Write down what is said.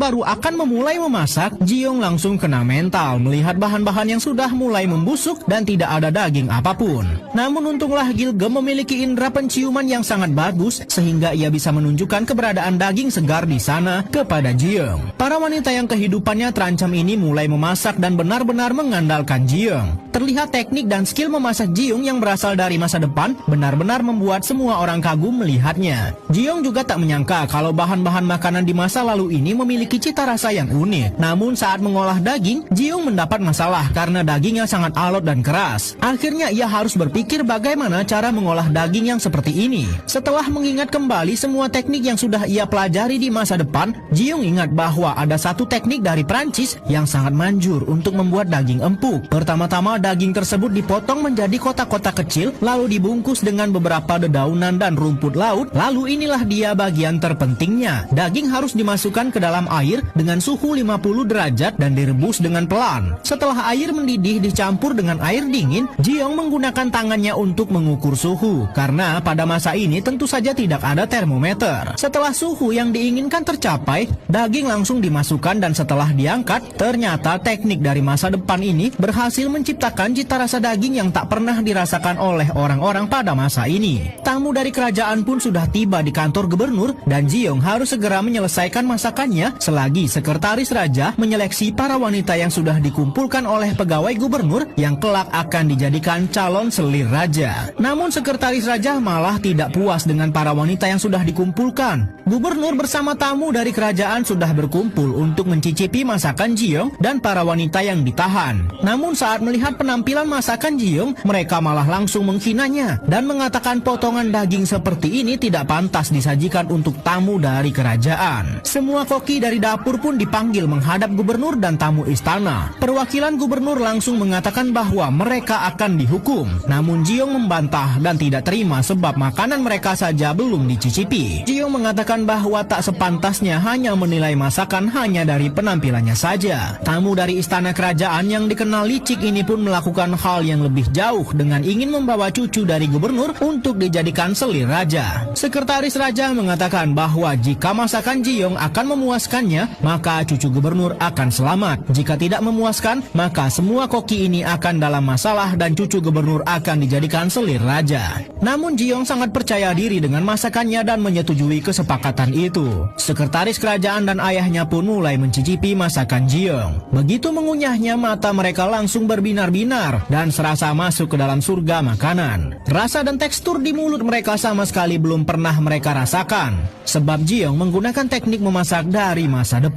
baru akan memulai memasak, Jiong langsung kena mental melihat bahan-bahan yang sudah mulai membusuk dan tidak ada daging apapun. Namun untunglah Gilgem memiliki indera penciuman yang sangat bagus sehingga ia bisa menunjukkan keberadaan daging segar di sana kepada Jiong. Para wanita yang kehidupannya terancam ini mulai memasak dan benar-benar mengandalkan Jiong. Terlihat teknik dan skill memasak Jiong yang berasal dari masa depan benar-benar membuat semua orang kagum melihatnya. Jiong juga tak menyangka kalau bahan-bahan makanan di masa lalu ini memiliki cita rasa yang unik. Namun saat mengolah daging, Jiong mendapat masalah karena dagingnya sangat alot dan keras. Akhirnya ia harus berpikir bagaimana cara mengolah daging yang seperti ini. Setelah mengingat kembali semua teknik yang sudah ia pelajari di masa depan, Jiong ingat bahwa ada satu teknik dari Prancis yang sangat manjur untuk membuat daging empuk. Pertama-tama daging tersebut dipotong menjadi kotak-kotak kecil, lalu dibungkus dengan beberapa dedaunan dan rumput laut. Lalu inilah dia bagian terpentingnya. Daging harus dimasukkan ke dalam air dengan suhu 50 derajat dan direbus dengan pelan. Setelah air mendidih dicampur dengan air dingin, Jiong menggunakan tangannya untuk mengukur suhu. Karena pada masa ini tentu saja tidak ada termometer. Setelah suhu yang diinginkan tercapai, daging langsung dimasukkan dan setelah diangkat, ternyata teknik dari masa depan ini berhasil menciptakan cita rasa daging yang tak pernah dirasakan oleh orang-orang pada masa ini. Tamu dari kerajaan pun sudah tiba di kantor gubernur dan Jiong harus segera menyelesaikan masakannya selagi sekretaris raja menyeleksi para wanita yang sudah dikumpulkan oleh pegawai gubernur yang kelak akan dijadikan calon selir raja. Namun sekretaris raja malah tidak puas dengan para wanita yang sudah dikumpulkan. Gubernur bersama tamu dari kerajaan sudah berkumpul untuk mencicipi masakan Jiong dan para wanita yang ditahan. Namun saat melihat penampilan masakan Jiong, mereka malah langsung menghinanya dan mengatakan potongan daging seperti ini tidak pantas disajikan untuk tamu dari kerajaan. Semua koki dari dapur pun dipanggil menghadap gubernur dan tamu istana. Perwakilan gubernur langsung mengatakan bahwa mereka akan dihukum. Namun Jiong membantah dan tidak terima sebab makanan mereka saja belum dicicipi. Jiong mengatakan bahwa tak sepantasnya hanya menilai masakan hanya dari penampilannya saja. Tamu dari istana kerajaan yang dikenal licik ini pun melakukan hal yang lebih jauh dengan ingin membawa cucu dari gubernur untuk dijadikan selir raja. Sekretaris raja mengatakan bahwa jika masakan Jiong akan memuaskannya, maka cucu gubernur akan selamat. Jika tidak memuaskan, maka semua koki ini akan dalam masalah dan cucu gubernur akan dijadikan selir raja. Namun Jiong sangat percaya diri dengan masakannya dan menyetujui kesepakatan itu. Sekretaris kerajaan dan ayahnya pun mulai mencicipi masakan Jiong. Begitu mengunyahnya, mata mereka langsung berbinar-binar dan serasa masuk ke dalam surga makanan. Rasa dan tekstur di mulut mereka sama sekali belum pernah mereka rasakan, sebab Jiong menggunakan teknik memasak dari masa depan.